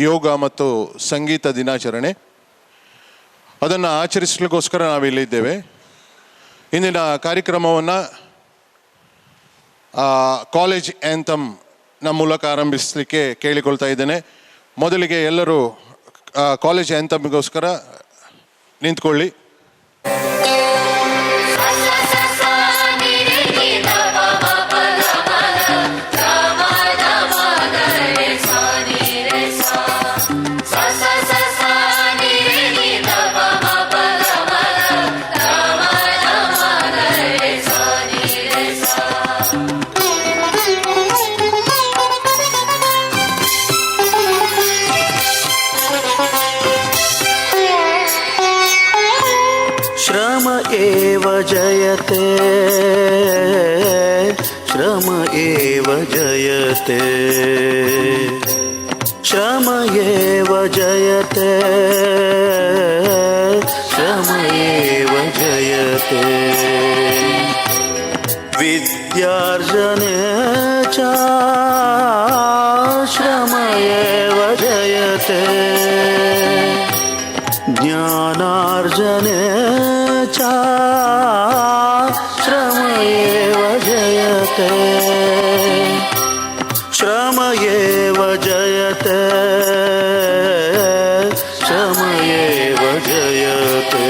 ಯೋಗ ಮತ್ತು ಸಂಗೀತ ದಿನಾಚರಣೆ. ಅದನ್ನು ಆಚರಿಸಲಿಕ್ಕೋಸ್ಕರ ನಾವಿಲ್ಲಿದ್ದೇವೆ. ಇಂದಿನ ಕಾರ್ಯಕ್ರಮವನ್ನು ಕಾಲೇಜ್ ಆ್ಯಂಥಮ್ನ ಮೂಲಕ ಆರಂಭಿಸಲಿಕ್ಕೆ ಕೇಳಿಕೊಳ್ತಾ ಇದ್ದೇನೆ. ಮೊದಲಿಗೆ ಎಲ್ಲರೂ ಕಾಲೇಜ್ ಆ್ಯಂಥಮ್ಗೋಸ್ಕರ ನಿಂತ್ಕೊಳ್ಳಿ. श्रम एव जयते, श्रम एव जयते, श्रम एव जयते, श्रम एव जयते. विद्यार्जने च श्रम एव जयते, ज्ञानार्जने च श्रम एव जयते, श्रम एव जयते, श्रम एव जयते.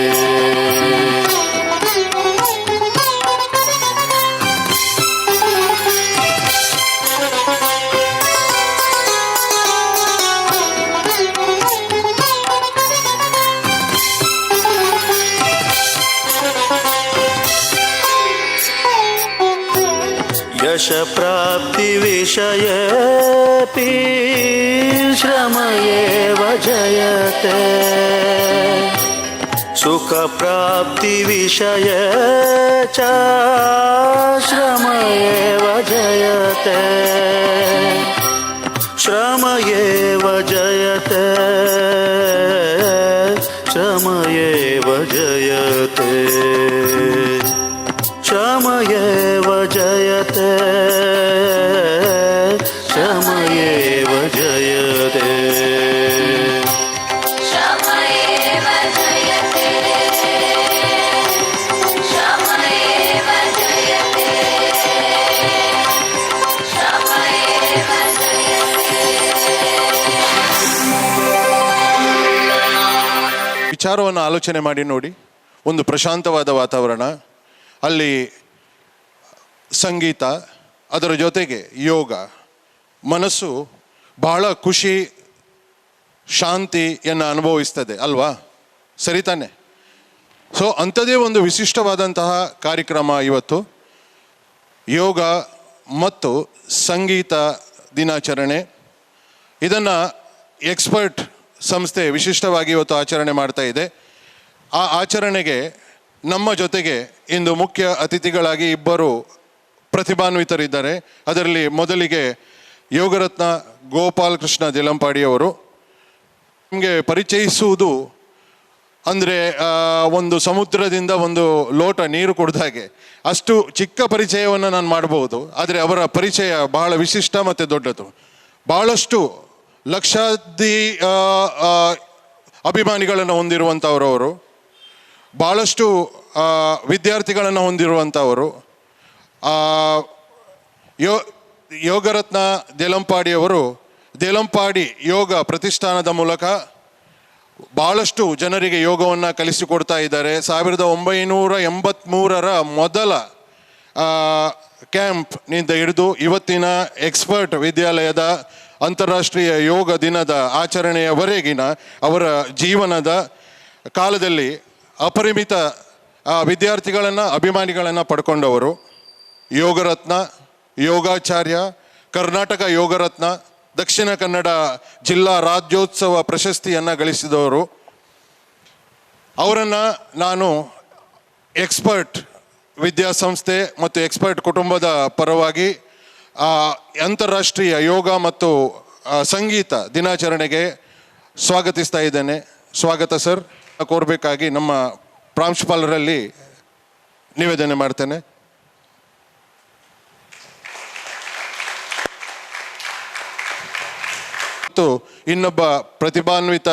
यश प्राप्ति विषयेऽपि श्रम एव जयते, सुख प्राप्ति विषये च श्रम एव जयते, श्रम एव जयते, श्रम एव जयते, श्रम एव जयते, श्रम एव जयते. श्रम एव जयते, श्रम एव जयते, श्रम एव जयते. ವಿಚಾರವನ್ನು ಆಲೋಚನೆ ಮಾಡಿ ನೋಡಿ. ಒಂದು ಪ್ರಶಾಂತವಾದ ವಾತಾವರಣ, ಅಲ್ಲಿ ಸಂಗೀತ, ಅದರ ಜೊತೆಗೆ ಯೋಗ, ಮನಸ್ಸು ಬಹಳ ಖುಷಿ ಶಾಂತಿಯನ್ನು ಅನುಭವಿಸ್ತದೆ ಅಲ್ವಾ? ಸರಿ ತಾನೆ? ಸೊ ಅಂಥದ್ದೇ ಒಂದು ವಿಶಿಷ್ಟವಾದಂತಹ ಕಾರ್ಯಕ್ರಮ ಇವತ್ತು, ಯೋಗ ಮತ್ತು ಸಂಗೀತ ದಿನಾಚರಣೆ. ಇದನ್ನು ಎಕ್ಸ್ಪರ್ಟ್ ಸಂಸ್ಥೆ ವಿಶಿಷ್ಟವಾಗಿ ಇವತ್ತು ಆಚರಣೆ ಮಾಡ್ತಾ ಇದೆ. ಆ ಆಚರಣೆಗೆ ನಮ್ಮ ಜೊತೆಗೆ ಇಂದು ಮುಖ್ಯ ಅತಿಥಿಗಳಾಗಿ ಇಬ್ಬರು ಪ್ರತಿಭಾನ್ವಿತರಿದ್ದಾರೆ. ಅದರಲ್ಲಿ ಮೊದಲಿಗೆ ಯೋಗರತ್ನ ಗೋಪಾಲಕೃಷ್ಣ ದೇಲಂಪಾಡಿಯವರು. ನಿಮಗೆ ಪರಿಚಯಿಸುವುದು ಅಂದರೆ ಒಂದು ಸಮುದ್ರದಿಂದ ಒಂದು ಲೋಟ ನೀರು ಕುಡಿದ ಹಾಗೆ, ಅಷ್ಟು ಚಿಕ್ಕ ಪರಿಚಯವನ್ನು ನಾನು ಮಾಡಬಹುದು. ಆದರೆ ಅವರ ಪರಿಚಯ ಬಹಳ ವಿಶಿಷ್ಟ ಮತ್ತು ದೊಡ್ಡದು. ಬಹಳಷ್ಟು ಲಕ್ಷಾದಿ ಅಭಿಮಾನಿಗಳನ್ನು ಹೊಂದಿರುವಂಥವರವರು, ಭಾಳಷ್ಟು ವಿದ್ಯಾರ್ಥಿಗಳನ್ನು ಹೊಂದಿರುವಂಥವರು. ಯೋಗರತ್ನ ದೇಲಂಪಾಡಿಯವರು ದೇಲಂಪಾಡಿ ಯೋಗ ಪ್ರತಿಷ್ಠಾನದ ಮೂಲಕ ಭಾಳಷ್ಟು ಜನರಿಗೆ ಯೋಗವನ್ನು ಕಲಿಸಿಕೊಡ್ತಾ ಇದ್ದಾರೆ. 1983 ಮೊದಲ ಕ್ಯಾಂಪ್ನಿಂದ ಹಿಡಿದು ಇವತ್ತಿನ ಎಕ್ಸ್ಪರ್ಟ್ ವಿದ್ಯಾಲಯದ ಅಂತಾರಾಷ್ಟ್ರೀಯ ಯೋಗ ದಿನದ ಆಚರಣೆಯವರೆಗಿನ ಅವರ ಜೀವನದ ಕಾಲದಲ್ಲಿ ಅಪರಿಮಿತ ವಿದ್ಯಾರ್ಥಿಗಳನ್ನು ಅಭಿಮಾನಿಗಳನ್ನು ಪಡ್ಕೊಂಡವರು. ಯೋಗರತ್ನ, ಯೋಗಾಚಾರ್ಯ, ಕರ್ನಾಟಕ ಯೋಗರತ್ನ, ದಕ್ಷಿಣ ಕನ್ನಡ ಜಿಲ್ಲಾ ರಾಜ್ಯೋತ್ಸವ ಪ್ರಶಸ್ತಿಯನ್ನು ಗಳಿಸಿದವರು. ಅವರನ್ನು ನಾನು ಎಕ್ಸ್ಪರ್ಟ್ ವಿದ್ಯಾಸಂಸ್ಥೆ ಮತ್ತು ಎಕ್ಸ್ಪರ್ಟ್ ಕುಟುಂಬದ ಪರವಾಗಿ ಅಂತಾರಾಷ್ಟ್ರೀಯ ಯೋಗ ಮತ್ತು ಸಂಗೀತ ದಿನಾಚರಣೆಗೆ ಸ್ವಾಗತಿಸ್ತಾ ಇದ್ದೇನೆ. ಸ್ವಾಗತ ಸರ್ ಕೋರಬೇಕಾಗಿ ನಮ್ಮ ಪ್ರಾಂಶುಪಾಲರಲ್ಲಿ ನಿವೇದನೆ ಮಾಡ್ತೇನೆ. ಮತ್ತು ಇನ್ನೊಬ್ಬ ಪ್ರತಿಭಾನ್ವಿತ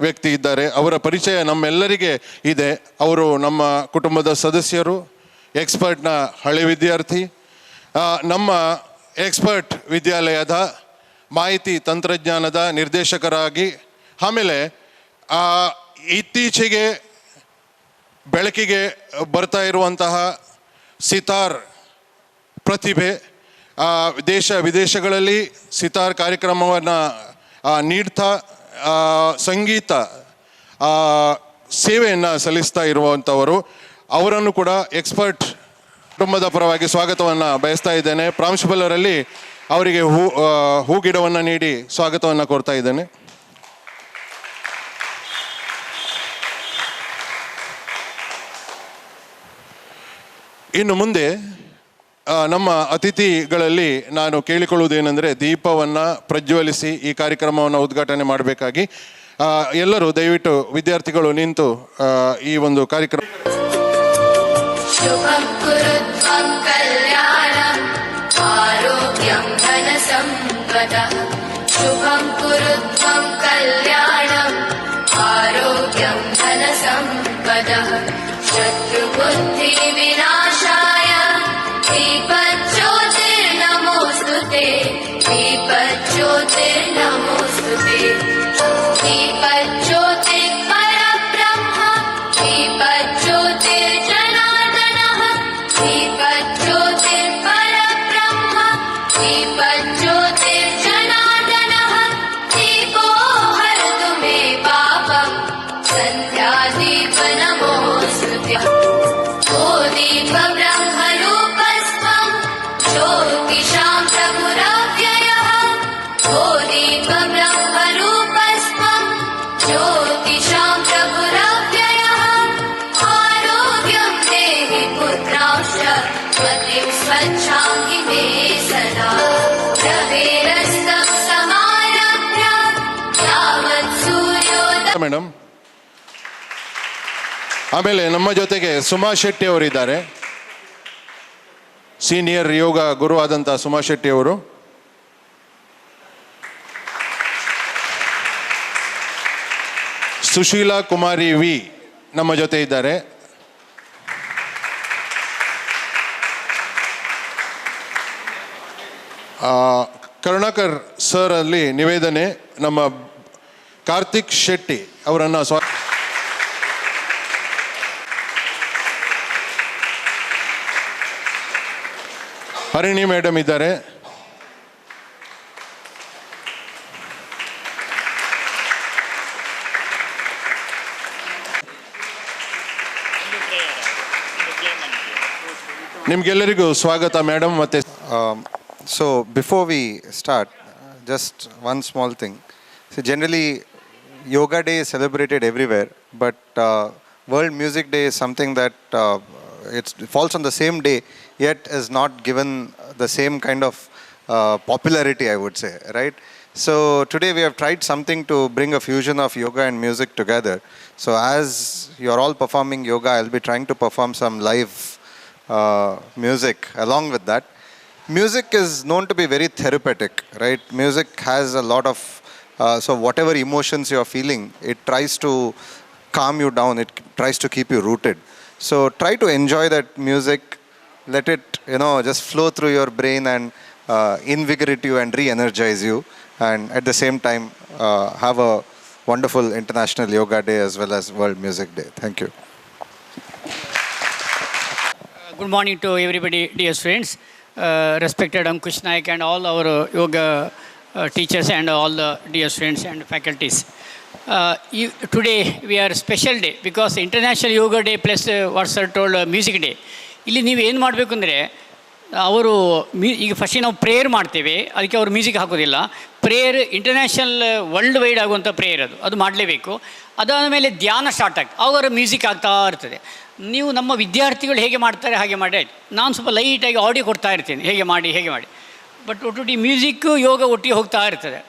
ವ್ಯಕ್ತಿ ಇದ್ದಾರೆ. ಅವರ ಪರಿಚಯ ನಮ್ಮೆಲ್ಲರಿಗೆ ಇದೆ. ಅವರು ನಮ್ಮ ಕುಟುಂಬದ ಸದಸ್ಯರು, ಎಕ್ಸ್ಪರ್ಟ್ನ ಹಳೆ ವಿದ್ಯಾರ್ಥಿ, ನಮ್ಮ ಎಕ್ಸ್ಪರ್ಟ್ ವಿದ್ಯಾಲಯದ ಮಾಹಿತಿ ತಂತ್ರಜ್ಞಾನದ ನಿರ್ದೇಶಕರಾಗಿ, ಆಮೇಲೆ ಇತ್ತೀಚೆಗೆ ಬೆಳಕಿಗೆ ಬರ್ತಾ ಇರುವಂತಹ ಸಿತಾರ್ ಪ್ರತಿಭೆ, ದೇಶ ವಿದೇಶಗಳಲ್ಲಿ ಸಿತಾರ್ ಕಾರ್ಯಕ್ರಮವನ್ನು ನೀಡ್ತಾ ಸಂಗೀತ ಸೇವೆಯನ್ನು ಸಲ್ಲಿಸ್ತಾ ಇರುವಂಥವರು. ಅವರನ್ನು ಕೂಡ ಎಕ್ಸ್ಪರ್ಟ್ ಕುಟುಂಬದ ಪರವಾಗಿ ಸ್ವಾಗತವನ್ನು ಬಯಸ್ತಾ ಇದ್ದೇನೆ. ಪ್ರಾಂಶುಪಾಲರಲ್ಲಿ ಅವರಿಗೆ ಹೂಗಿಡವನ್ನು ನೀಡಿ ಸ್ವಾಗತವನ್ನು ಕೋರ್ತಾ ಇದ್ದೇನೆ. ಇನ್ನು ಮುಂದೆ ನಮ್ಮ ಅತಿಥಿಗಳಲ್ಲಿ ನಾನು ಕೇಳಿಕೊಳ್ಳುವುದೇನೆಂದರೆ, ದೀಪವನ್ನು ಪ್ರಜ್ವಲಿಸಿ ಈ ಕಾರ್ಯಕ್ರಮವನ್ನು ಉದ್ಘಾಟನೆ ಮಾಡಬೇಕಾಗಿ ಎಲ್ಲರೂ ದಯವಿಟ್ಟು ವಿದ್ಯಾರ್ಥಿಗಳು ನಿಂತು ಈ ಒಂದು ಕಾರ್ಯಕ್ರಮ. ಶುಭಂ ಕುರುತ್ವಂ ಕಲ್ಯಾಣಂ ಆರೋಗ್ಯಂ ಧನ ಸಂಪದಃ. ಶುಭಂ ಕುರುತ್ವಂ ಕಲ್ಯಾಣಂ ಆರೋಗ್ಯಂ ಧನ ಸಂಪದಃ. ಶತ್ರು ಬುದ್ಧಿ ವಿನಾಶಾಯ दीपज्योतिर्नमोस्तुते. दीपज्योतिर्नमोस्तुते. दीपज्योतिर्परब्रह्म. दीपज्योतिर्जनार्दनः. दीपज्योतिर्परब्रह्म. दीपज्योतिर्जनार्दनः. दीपो हरतु मे पापम्. सन्ध्यादीप नमोस्तुते. ओ दीप ब्रह्मरूपस्त्वं ज्योतिषां प्रभुरव्ययः. ओ दीप ब्रह्मरूपस्त्वं ज्योतिषां प्रभुरव्ययः. आरोग्यं देहि पुत्रांश्च मतिं स्वच्छाङ्गि मे सदा. रवेरस्तं समारभ्य यावत् सूर्योदय. ಮೇಡಮ್, ಆಮೇಲೆ ನಮ್ಮ ಜೊತೆಗೆ ಸುಮಾ ಶೆಟ್ಟಿ ಅವರಿದ್ದಾರೆ. ಸೀನಿಯರ್ ಯೋಗ ಗುರು ಆದಂಥ ಸುಮಾ ಶೆಟ್ಟಿ ಅವರು. ಸುಶೀಲಾ ಕುಮಾರಿ ವಿ ನಮ್ಮ ಜೊತೆ ಇದ್ದಾರೆ. ಕರುಣಾಕರ್ ಸರ್ ಅಲ್ಲಿ ನಿವೇದನೆ. ನಮ್ಮ ಕಾರ್ತಿಕ್ ಶೆಟ್ಟಿ ಅವರನ್ನು ಹರಿಣಿ ಮೇಡಮ್ ಇದ್ದಾರೆ. ನಿಮ್ಗೆಲ್ಲರಿಗೂ ಸ್ವಾಗತ ಮೇಡಮ್. ಮತ್ತೆ So before we start, just one small thing. So generally, Yoga Day is celebrated everywhere, but World Music Day is something that it falls on the same day, yet is not given the same kind of popularity, I would say, right? So today we have tried something to bring a fusion of yoga and music together. So as you are all performing yoga, I'll be trying to perform some live music along with that. Music is known to be very therapeutic, right? Music has a lot of, so whatever emotions you are feeling, it tries to calm you down, it tries to keep you rooted. So try to enjoy that music, let it, just flow through your brain and invigorate you and re-energize you. And at the same time, have a wonderful International Yoga Day as well as World Music Day. Thank you. Good morning to everybody, dear friends. Respected Ankush Naik and all our yoga teachers and all the dear friends and faculties. Today we are special day because International Yoga Day plus what sir told Music Day. ಇಲ್ಲಿ ನೀವು ಏನು ಮಾಡಬೇಕು ಅಂದರೆ, ಅವರು ಈಗ ಫಸ್ಟಿಗೆ ನಾವು prayer ಮಾಡ್ತೇವೆ, ಅದಕ್ಕೆ ಅವರು ಮ್ಯೂಸಿಕ್ ಹಾಕೋದಿಲ್ಲ. ಪ್ರೇಯರ್ ಇಂಟರ್ನ್ಯಾಷನಲ್ ವರ್ಲ್ಡ್ ವೈಡ್ ಆಗುವಂಥ ಪ್ರೇಯರ್ ಅದು ಮಾಡಲೇಬೇಕು. ಅದಾದ ಮೇಲೆ ಧ್ಯಾನ ಸ್ಟಾರ್ಟ್ ಆಗ್ತದೆ, ಆವಾಗ ಮ್ಯೂಸಿಕ್ ಆಗ್ತಾ ಇರ್ತದೆ. ನೀವು ನಮ್ಮ ವಿದ್ಯಾರ್ಥಿಗಳು ಹೇಗೆ ಮಾಡ್ತಾರೆ ಹಾಗೆ ಮಾಡಿ ಆಯಿತು. ನಾನು ಸ್ವಲ್ಪ ಲೈಟಾಗಿ ಆಡಿಯೋ ಕೊಡ್ತಾ ಇರ್ತೀನಿ, ಹೇಗೆ ಮಾಡಿ. ಬಟ್ ಒಟ್ಟೊಟ್ಟಿ ಮ್ಯೂಸಿಕ್ಕು ಯೋಗ ಒಟ್ಟಿಗೆ ಹೋಗ್ತಾ ಇರ್ತದೆ,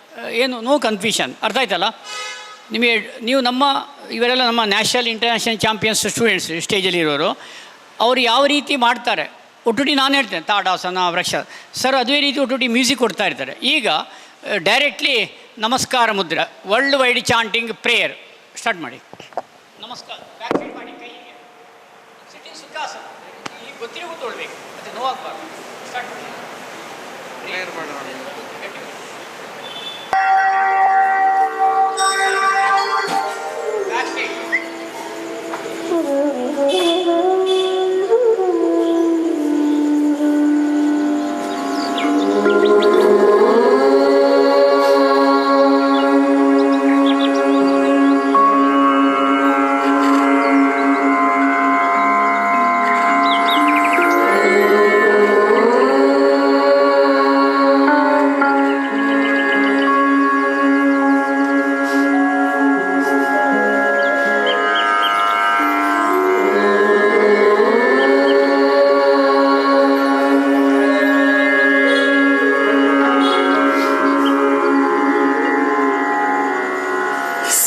ಏನು ನೋ ಕನ್ಫ್ಯೂಷನ್. ಅರ್ಥ ಆಯ್ತಲ್ಲ ನಿಮಗೆ? ನೀವು ಇವರೆಲ್ಲ ನಮ್ಮ ನ್ಯಾಷನಲ್ ಇಂಟರ್ನ್ಯಾಷನಲ್ ಚಾಂಪಿಯನ್ಸ್ ಸ್ಟೂಡೆಂಟ್ಸ್ ಸ್ಟೇಜಲ್ಲಿ ಇರೋರು, ಅವರು ಯಾವ ರೀತಿ ಮಾಡ್ತಾರೆ ಒಟ್ಟೊಟ್ಟಿ ನಾನು ಹೇಳ್ತೇನೆ, ತಾಡಾಸನ ವೃಕ್ಷ ಸರ್ ಅದೇ ರೀತಿ ಒಟ್ಟೊಟ್ಟಿ ಮ್ಯೂಸಿಕ್ ಕೊಡ್ತಾ ಇರ್ತಾರೆ. ಈಗ ಡೈರೆಕ್ಟ್ಲಿ ನಮಸ್ಕಾರ ಮುದ್ರ world wide chanting prayer start ಮಾಡಿ. ನಮಸ್ಕಾರ ಬ್ಯಾಕ್ ಸೈಡ್ ಮಾಡಿ, ಕೈಗೆ ಸಿಟ್ಟಿಂಗ್ ಸುಖಾಸನ, ಈಗ ಗೊತ್ತಿರೋ ಕೂತ್ಕೊಳ್ಬೇಕು, ಮತ್ತೆ ನೋವಾಗಬಾರ್ದು. ಸ್ಟಾರ್ಟ್ ಮಾಡಿ, ಪ್ರೇಯರ್ ಮಾಡೋಣ. ಬ್ಯಾಕ್ ಸೈಡ್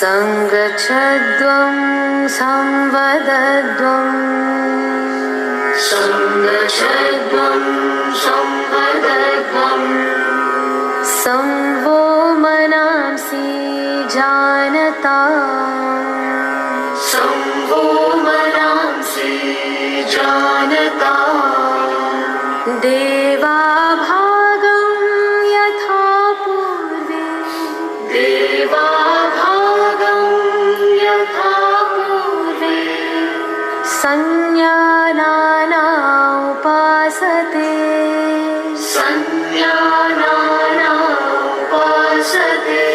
सङ्गच्छध्वं संवदध्वं सङ्गच्छध्वं संवदध्वं संवो मनांसि जानता संवो मनांसि जानता देवाभागं यथा पूर्वे देवाभागं यथा पूर्वे संज्ञानाना उपासते संज्ञानाना उपासते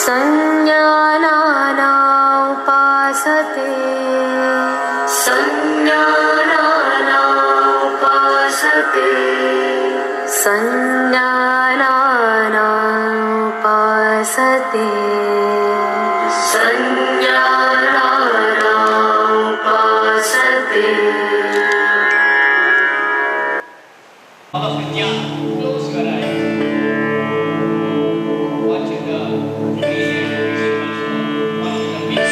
संज्ञानाना उपासते संज्ञानाना उपासते संज्ञानाना उपासते संज्ञानाना उपासते. All of Vidyan, close your eyes. Watch the breathing principles. Watch the mix.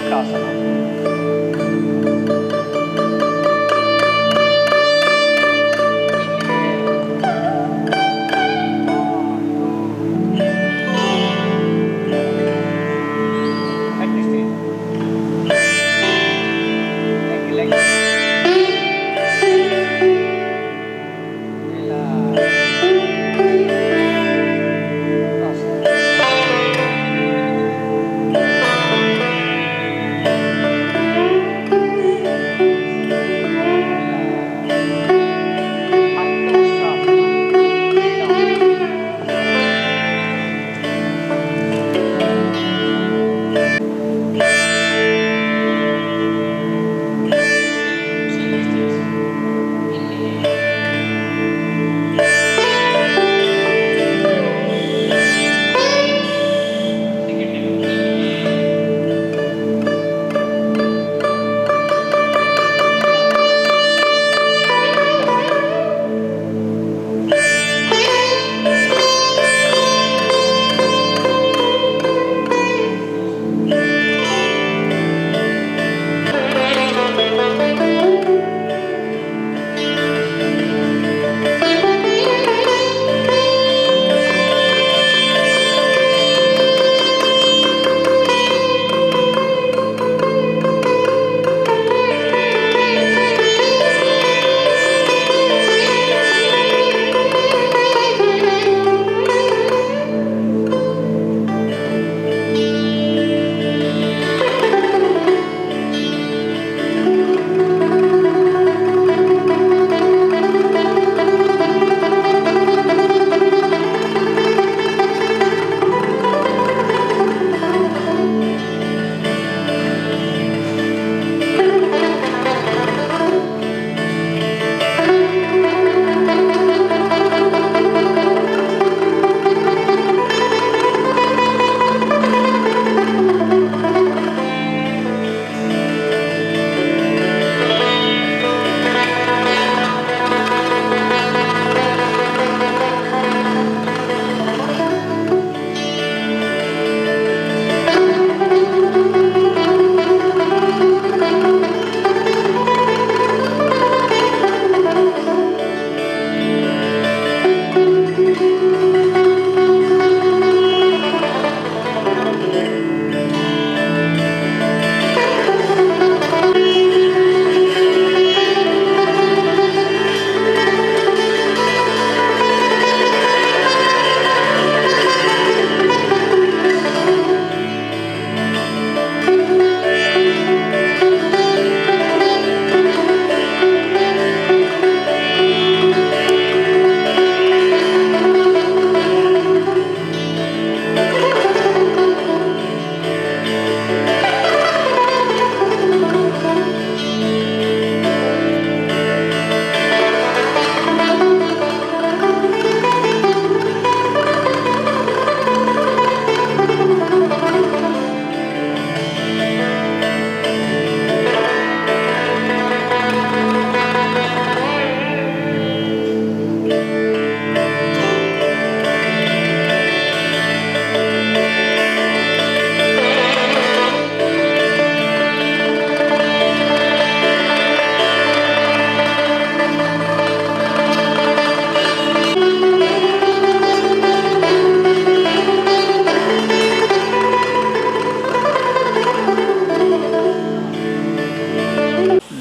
Chakrasana.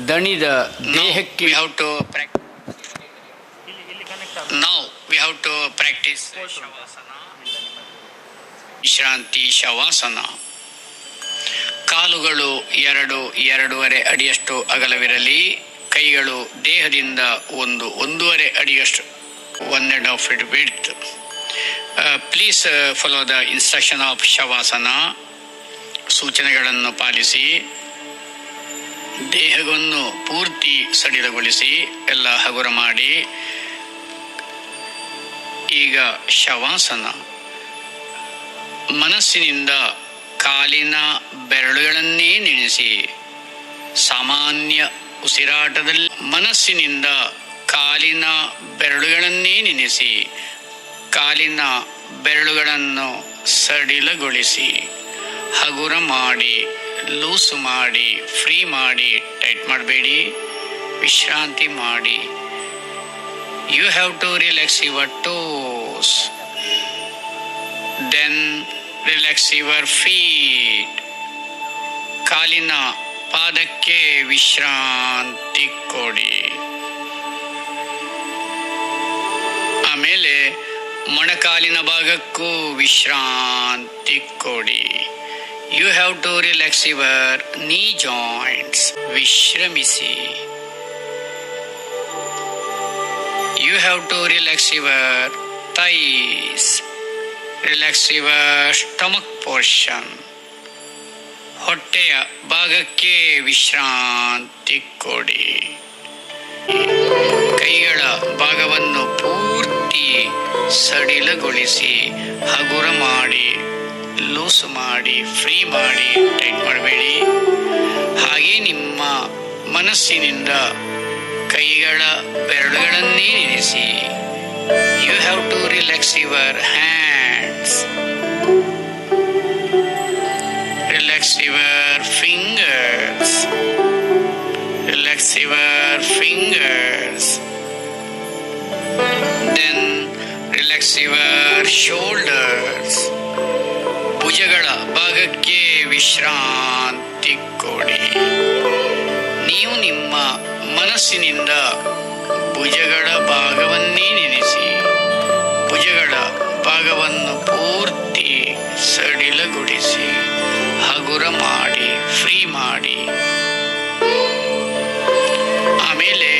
ದಣಿದ ದೇಹಕ್ಕೆ we have to now we have to practice shavasana, ವಿಶ್ರಾಂತಿ ಶವಾಸನ. ಕಾಲುಗಳು 2-2.5 ಅಡಿಯಷ್ಟು ಅಗಲವಿರಲಿ. ಕೈಗಳು ದೇಹದಿಂದ 1-1.5 ಅಡಿಯಷ್ಟು 1.5 feet width. Please follow the instruction of shavasana. ಸೂಚನೆಗಳನ್ನು ಪಾಲಿಸಿ. ದೇಹವನ್ನು ಪೂರ್ತಿ ಸಡಿಲಗೊಳಿಸಿ ಎಲ್ಲ ಹಗುರ ಮಾಡಿ. ಈಗ ಶವಾಸನ. ಮನಸ್ಸಿನಿಂದ ಕಾಲಿನ ಬೆರಳುಗಳನ್ನೇ ನೆನೆಸಿ ಸಾಮಾನ್ಯ ಉಸಿರಾಟದಲ್ಲಿ ಮನಸ್ಸಿನಿಂದ ಕಾಲಿನ ಬೆರಳುಗಳನ್ನೇ ನೆನೆಸಿ ಕಾಲಿನ ಬೆರಳುಗಳನ್ನು ಸಡಿಲಗೊಳಿಸಿ ಹಗುರ ಮಾಡಿ ಲೂಸ್ ಮಾಡಿ, ಫ್ರೀ ಮಾಡಿ, ಟೈಟ್ ಮಾಡಬೇಡಿ, ವಿಶ್ರಾಂತಿ ಮಾಡಿ. You have to relax your toes, then relax your feet. ಕಾಲಿನ ಪಾದಕ್ಕೆ ವಿಶ್ರಾಂತಿ ಕೊಡಿ. ಆಮೇಲೆ ಮೊಣಕಾಲಿನ ಭಾಗಕ್ಕೂ ವಿಶ್ರಾಂತಿ ಕೊಡಿ. You have to relax your knee joints, ವಿಶ್ರಮಿಸಿ. You have to relax your thighs, relax your stomach portion. ಹೊಟ್ಟೆಯ ಭಾಗಕ್ಕೆ ವಿಶ್ರಾಂತಿ ಕೊಡಿ. ಕೈಗಳ ಭಾಗವನ್ನು ಪೂರ್ತಿ ಸಡಿಲಗೊಳಿಸಿ, ಹಗುರ ಮಾಡಿ, ಲೂಸ್ ಮಾಡಿ, ಫ್ರೀ ಮಾಡಿ, ಟೈಟ್ ಮಾಡಬೇಡಿ. ಹಾಗೆ ನಿಮ್ಮ ಮನಸ್ಸಿನಿಂದ ಕೈಗಳ ಬೆರಳುಗಳನ್ನೇ ನೆನೆಸಿ. You have to relax your hands, relax your fingers, relax your fingers. Then relax your shoulders. ಭುಜಗಳ ಭಾಗಕ್ಕೆ ವಿಶ್ರಾಂತಿ ಕೊಡಿ. ನೀವು ನಿಮ್ಮ ಮನಸ್ಸಿನಿಂದ ಭುಜಗಳ ಭಾಗವನ್ನೇ ನೆನೆಸಿ. ಭುಜಗಳ ಭಾಗವನ್ನು ಪೂರ್ತಿ ಸಡಿಲಗೊಳಿಸಿ, ಹಗುರ ಮಾಡಿ, ಫ್ರೀ ಮಾಡಿ. ಆಮೇಲೆ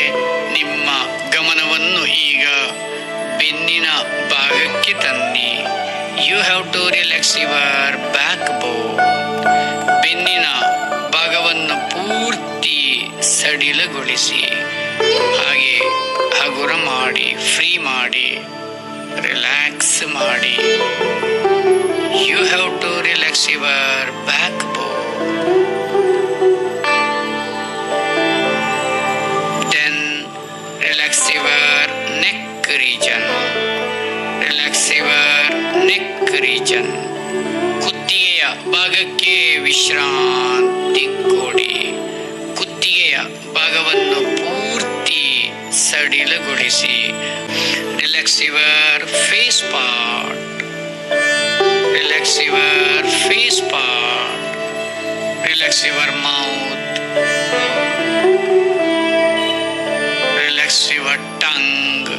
ನಿಮ್ಮ ಗಮನವನ್ನು ಈಗ ಬೆನ್ನಿನ ಭಾಗಕ್ಕೆ ತನ್ನಿ. You have to relax your backbone. ಬೆನ್ನಿನ ಭಾಗವನ್ನು ಪೂರ್ತಿ ಸಡಿಲಗೊಳಿಸಿ, ಹಾಗೆ ಹಗುರ ಮಾಡಿ, ಫ್ರೀ ಮಾಡಿ, ರಿಲ್ಯಾಕ್ಸ್ ಮಾಡಿ. You have to relax your backbone. Then relax your neck region, relax your neck region. ಕುತ್ತಿಗೆಯ ಭಾಗಕ್ಕೆ ವಿಶ್ರಾಂತಿ ಕೊಡಿ. ಕುತ್ತಿಗೆಯ ಭಾಗವನ್ನು ಪೂರ್ತಿ ಸಡಿಲಗೊಳಿಸಿ. Relax your face part, relax your face part, relax your mouth, relax your tongue,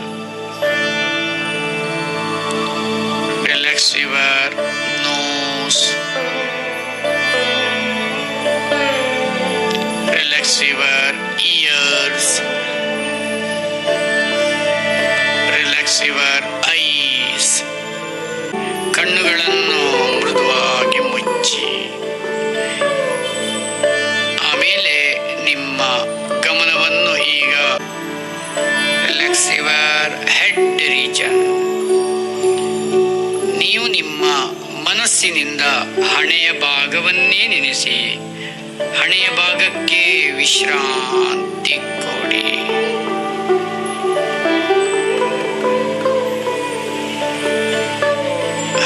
relax your nose, relax your ears, relax your eyes. ಕಣ್ಣುಗಳನ್ನು ಮೃದುವಾಗಿ ಮುಚ್ಚಿ. ಆಮೇಲೆ ನಿಮ್ಮ ಗಮನವನ್ನು ಈಗ ರಿಲ್ಯಾಕ್ಸ್ ಯುವರ್ ಹೆಡ್ ರೀಜನ್. ನೀವು ನಿಮ್ಮ ಮನಸ್ಸಿನಿಂದ ಹಣೆಯ ಭಾಗವನ್ನೇ ನೆನೆಸಿ. ಹಣೆಯ ಭಾಗಕ್ಕೆ ವಿಶ್ರಾಂತಿ ಕೊಡಿ.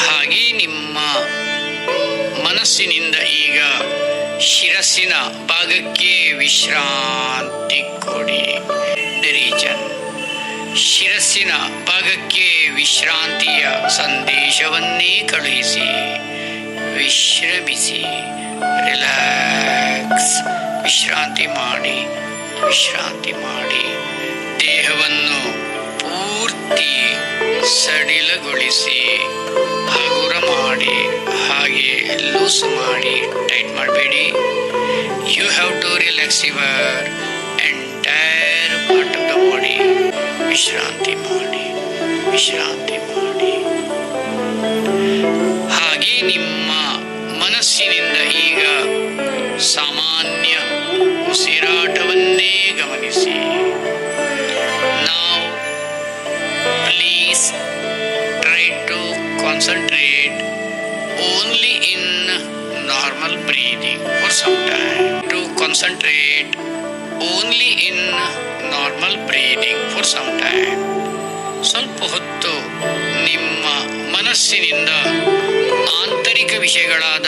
ಹಾಗೆ ನಿಮ್ಮ ಮನಸ್ಸಿನಿಂದ ಈಗ ಶಿರಸ್ಸಿನ ಭಾಗಕ್ಕೆ ವಿಶ್ರಾಂತಿ ಕೊಡಿ. ರೀಜನ್. ಶಿರಸ್ಸಿನ ಭಾಗಕ್ಕೆ ವಿಶ್ರಾಂತಿಯ ಸಂದೇಶವನ್ನೇ ಕಳುಹಿಸಿ. ವಿಶ್ರಮಿಸಿ, ರಿಲ್ಯಾಕ್ಸ್. ವಿಶ್ರಾಂತಿ ಮಾಡಿ, ವಿಶ್ರಾಂತಿ ಮಾಡಿ. ದೇಹವನ್ನು ಪೂರ್ತಿ ಸಡಿಲಗೊಳಿಸಿ, ಹಗುರ ಮಾಡಿ, ಹಾಗೆ ಲೂಸ್ ಮಾಡಿ, ಟೈಟ್ ಮಾಡಬೇಡಿ. You have to relax your entire part of the body. ವಿಶ್ರಾಂತಿ ಮಾಡಿ, ವಿಶ್ರಾಂತಿ ಮಾಡಿ. ಹಾಗೆ ನಿಮ್ಮ ಮನಸ್ಸಿನಿಂದ ಈಗ ಸಾಮಾನ್ಯ ಉಸಿರಾಟವನ್ನೇ ಗಮನಿಸಿ. ನಾವು please try to concentrate only in normal breathing for some time. To concentrate only in normal breathing for some time. ಸ್ವಲ್ಪ ಹೊತ್ತು ನಿಮ್ಮ ಮನಸ್ಸಿನಿಂದ ಆಂತರಿಕ ವಿಷಯಗಳಾದ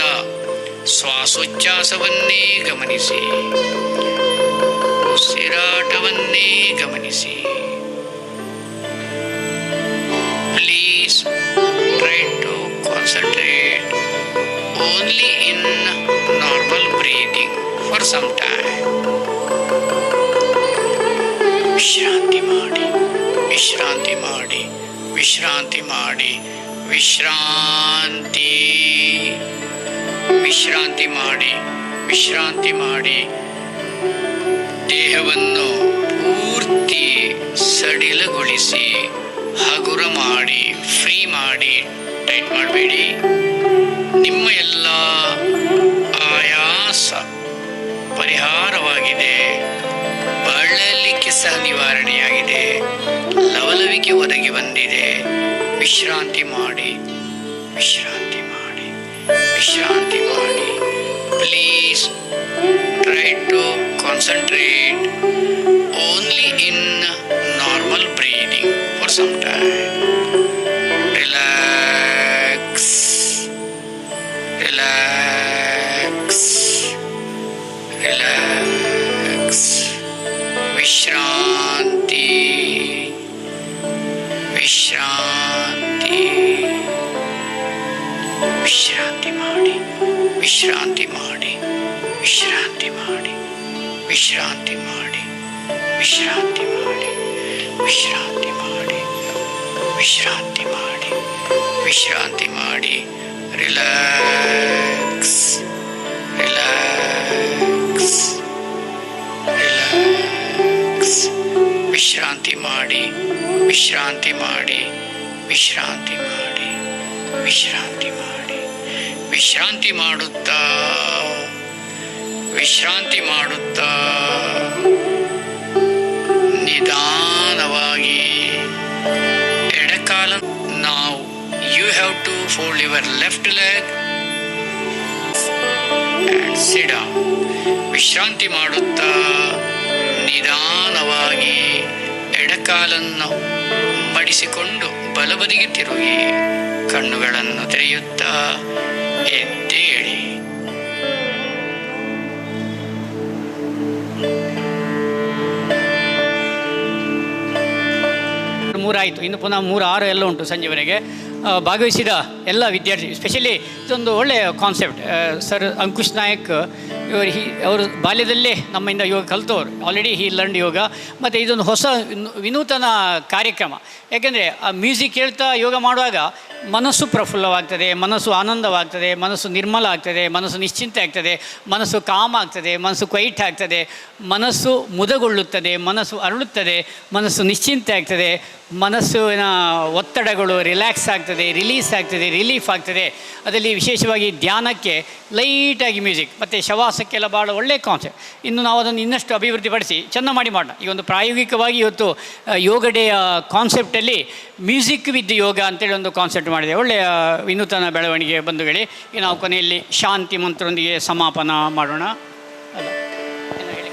ಶ್ವಾಸೋಚ್ಛ್ವಾಸವನ್ನೇ ಗಮನಿಸಿ, ಉಸಿರಾಟವನ್ನೇ ಗಮನಿಸಿ. Please try to concentrate only in normal breathing for some time. ವಿಶ್ರಾಂತಿ ಮಾಡಿ, ವಿಶ್ರಾಂತಿ ಮಾಡಿ, ವಿಶ್ರಾಂತಿ ಮಾಡಿ. ವಿಶ್ರಾಂತಿ, ವಿಶ್ರಾಂತಿ ಮಾಡಿ, ವಿಶ್ರಾಂತಿ ಮಾಡಿ. ದೇಹವನ್ನು ಪೂರ್ತಿ ಸಡಿಲಗೊಳಿಸಿ, ಹಗುರ ಮಾಡಿ, ಫ್ರೀ ಮಾಡಿ, ಟೈಟ್ ಮಾಡಬೇಡಿ. ನಿಮ್ಮ ಎಲ್ಲ ಆಯಾಸ ಪರಿಹಾರವಾಗಿದೆ. ಬಳಲಿಕ್ಕೆ ಸಹ ನಿವಾರಣೆಯಾಗಿದೆ. ಲವಲವಿಕೆ ಒದಗಿ ಬಂದಿದೆ. ವಿಶ್ರಾಂತಿ ಮಾಡಿ, ವಿಶ್ರಾಂತಿ ಮಾಡಿ, ವಿಶ್ರಾಂತಿ ಮಾಡಿ. Please try to concentrate only in normal breathing for some time. Relax, relax, relax. ವಿಶ್ರಾಂತಿ, ವಿಶ್ರಾಂತಿ, ವಿಶ್ರಾಂತಿ ಮಾಡಿ, ವಿಶ್ರಾಂತಿ ಮಾಡಿ, ವಿಶ್ರಾಂತಿ ಮಾಡಿ, ವಿಶ್ರಾಂತಿ ಮಾಡಿ, ವಿಶ್ರಾಂತಿ ಮಾಡಿ, ವಿಶ್ರಾಂತಿ ಮಾಡಿ, ವಿಶ್ರಾಂತಿ ಮಾಡಿ, ವಿಶ್ರಾಂತಿ ಮಾಡಿ. Relax, relax, relax. ವಿಶ್ರಾಂತಿ ಮಾಡಿ, ವಿಶ್ರಾಂತಿ ಮಾಡಿ, ವಿಶ್ರಾಂತಿ ಮಾಡಿ, ವಿಶ್ರಾಂತಿ ಮಾಡಿ. ವಿಶ್ರಾಂತಿ ಮಾಡುತ್ತಾ, ವಿಶ್ರಾಂತಿ ಮಾಡುತ್ತಾ ನಿಧಾನವಾಗಿ ಎಡಕಾಲ. ನಾವು you have to fold your left leg and sit down. ವಿಶ್ರಾಂತಿ ಮಾಡುತ್ತಾ ನಿಧಾನವಾಗಿ ಎಡಕಾಲನ್ನು ಮಡಿಸಿಕೊಂಡು ಬಲಬದಿಗೆ ತಿರುಗಿ, ಕಣ್ಣುಗಳನ್ನು ತೆರೆಯುತ್ತಾ ಎದ್ದೇಳಿ. ಮೂರಾಯಿತು, ಇನ್ನು ಪುನಃ 3-6 ಎಲ್ಲ ಉಂಟು ಸಂಜೆವರೆಗೆ. ಭಾಗವಹಿಸಿದ ಎಲ್ಲ ವಿದ್ಯಾರ್ಥಿ, ಸ್ಪೆಷಲಿ ಇದೊಂದು ಒಳ್ಳೆಯ ಕಾನ್ಸೆಪ್ಟ್. ಸರ್ ಅಂಕುಶ್ ನಾಯಕ್ ಅವರು ಬಾಲ್ಯದಲ್ಲೇ ನಮ್ಮಿಂದ ಯೋಗ ಕಲಿತವ್ರು. ಆಲ್ರೆಡಿ ಹಿ ಲರ್ನ್ಡ್ ಯೋಗ. ಮತ್ತು ಇದೊಂದು ಹೊಸ ವಿನೂತನ ಕಾರ್ಯಕ್ರಮ. ಯಾಕೆಂದರೆ ಆ ಮ್ಯೂಸಿಕ್ ಕೇಳ್ತಾ ಯೋಗ ಮಾಡುವಾಗ ಮನಸ್ಸು ಪ್ರಫುಲ್ಲವಾಗ್ತದೆ, ಮನಸ್ಸು ಆನಂದವಾಗ್ತದೆ, ಮನಸ್ಸು ನಿರ್ಮಲ ಆಗ್ತದೆ, ಮನಸ್ಸು ನಿಶ್ಚಿಂತೆ ಆಗ್ತದೆ, ಮನಸ್ಸು ಕಾಮ್ ಆಗ್ತದೆ, ಮನಸ್ಸು ಕ್ವೈಟ್ ಆಗ್ತದೆ, ಮನಸ್ಸು ಮುದಗೊಳ್ಳುತ್ತದೆ, ಮನಸ್ಸು ಅರಳುತ್ತದೆ, ಮನಸ್ಸು ನಿಶ್ಚಿಂತೆ ಆಗ್ತದೆ, ಮನಸ್ಸಿನ ಒತ್ತಡಗಳು ರಿಲ್ಯಾಕ್ಸ್ ಆಗ್ತದೆ, ರಿಲೀಸ್ ಆಗ್ತದೆ, ರಿಲೀಫ್ ಆಗ್ತದೆ. ಅದರಲ್ಲಿ ವಿಶೇಷವಾಗಿ ಧ್ಯಾನಕ್ಕೆ ಲೈಟಾಗಿ ಮ್ಯೂಸಿಕ್ ಮತ್ತು ಶವಾಸಕ್ಕೆಲ್ಲ ಭಾಳ ಒಳ್ಳೆಯ ಕಾನ್ಸೆಪ್ಟ್. ಇನ್ನು ನಾವು ಅದನ್ನು ಇನ್ನಷ್ಟು ಅಭಿವೃದ್ಧಿಪಡಿಸಿ ಚೆಂದ ಮಾಡಿ ಮಾಡೋಣ. ಈ ಒಂದು ಪ್ರಾಯೋಗಿಕವಾಗಿ ಇವತ್ತು ಯೋಗ ಡೇಯ ಕಾನ್ಸೆಪ್ಟಲ್ಲಿ ಮ್ಯೂಸಿಕ್ ವಿತ್ ಯೋಗ ಅಂತೇಳಿ ಒಂದು ಕಾನ್ಸೆಪ್ಟ್ ಮಾಡಿದೆ. ಒಳ್ಳೆಯ ವಿನೂತನ ಬೆಳವಣಿಗೆ ಬಂಧುಗಳೇ. ಈಗ ನಾವು ಕೊನೆಯಲ್ಲಿ ಶಾಂತಿ ಮಂತ್ರದೊಂದಿಗೆ ಸಮಾಪನ ಮಾಡೋಣ. ಅಲ್ಲ ಏನು ಹೇಳಿ,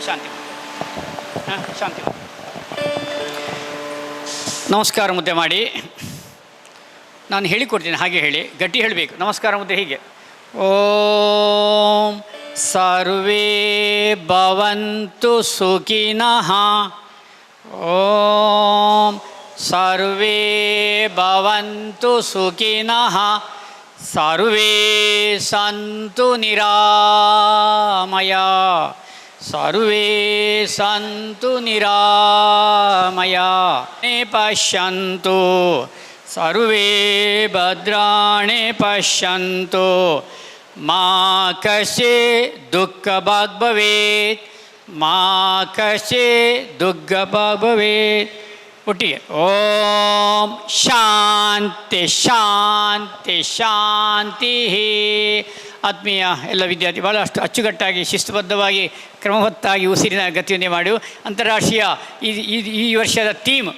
ಶಾಂತಿ ಹಾಂ, ಶಾಂತಿ ನಮಸ್ಕಾರ ಮುದ್ದೆ ಮಾಡಿ. ನಾನು ಹೇಳಿಕೊಡ್ತೀನಿ, ಹಾಗೆ ಹೇಳಿ, ಗಟ್ಟಿ ಹೇಳಬೇಕು. ನಮಸ್ಕಾರ ಮುದ್ದೆ ಹೀಗೆ. ಓಂ ಸರ್ವೇ ಭವಂತು ಸುಖಿನಃ. ಓಂ ಸರ್ವೇ ಭವಂತು ಸುಖಿನಃ. ಸರ್ವೇ ಸಂತು ನಿರಾಮಯ. ಸರ್ವೇ ಸಂತು ನಿರಾಮಯ. ಪಶ್ಯಂತು ಸರ್ವೇ ಭದ್ರಾಣಿ ಪಶ್ಯಂತು. ಮಾ ಕಶ್ಚಿತ್ ದುಃಖ ಭಾಗ್ ಭವೇತ್. ಮಾ ಕಶ್ಚಿತ್ ದುಃಖ ಭಾಗ್ ಭವೇತ್. ಒಟ್ಟಿಗೆ ಓಂ ಶಾಂತಿ ಶಾಂತಿ ಶಾಂತಿ. ಆತ್ಮೀಯ ಎಲ್ಲ ವಿದ್ಯಾರ್ಥಿ ಭಾಳಷ್ಟು ಅಚ್ಚುಕಟ್ಟಾಗಿ ಶಿಸ್ತುಬದ್ಧವಾಗಿ ಕ್ರಮಬದ್ಧವಾಗಿ ಉಸಿರಿನ ಗತಿಯನ್ನೇ ಮಾಡು. ಅಂತಾರಾಷ್ಟ್ರೀಯ ಈ ವರ್ಷದ theme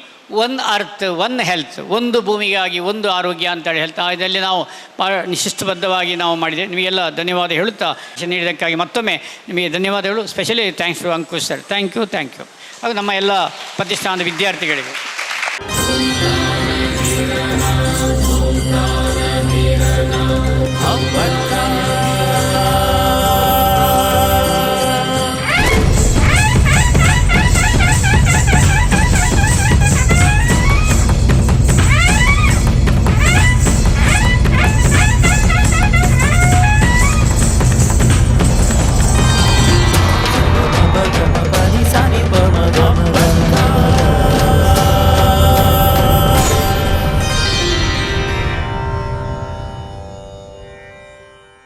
one earth one health, ಒಂದು ಭೂಮಿಗಾಗಿ ಒಂದು ಆರೋಗ್ಯ ಅಂತೇಳಿ ಹೇಳ್ತಾ ಇದರಲ್ಲಿ ನಾವು ಭಾಳ ಶಿಸ್ತುಬದ್ಧವಾಗಿ ನಾವು ಮಾಡಿದೆ. ನಿಮಗೆಲ್ಲ ಧನ್ಯವಾದ ಹೇಳುತ್ತಾ ನೀಡಿದ್ದಕ್ಕಾಗಿ ಮತ್ತೊಮ್ಮೆ ನಿಮಗೆ ಧನ್ಯವಾದಗಳು. Specially thanks to Ankush sir. Thank you. ಹಾಗೂ ನಮ್ಮ ಎಲ್ಲ ಪ್ರತಿಷ್ಠಾನದ ವಿದ್ಯಾರ್ಥಿಗಳಿಗೆ.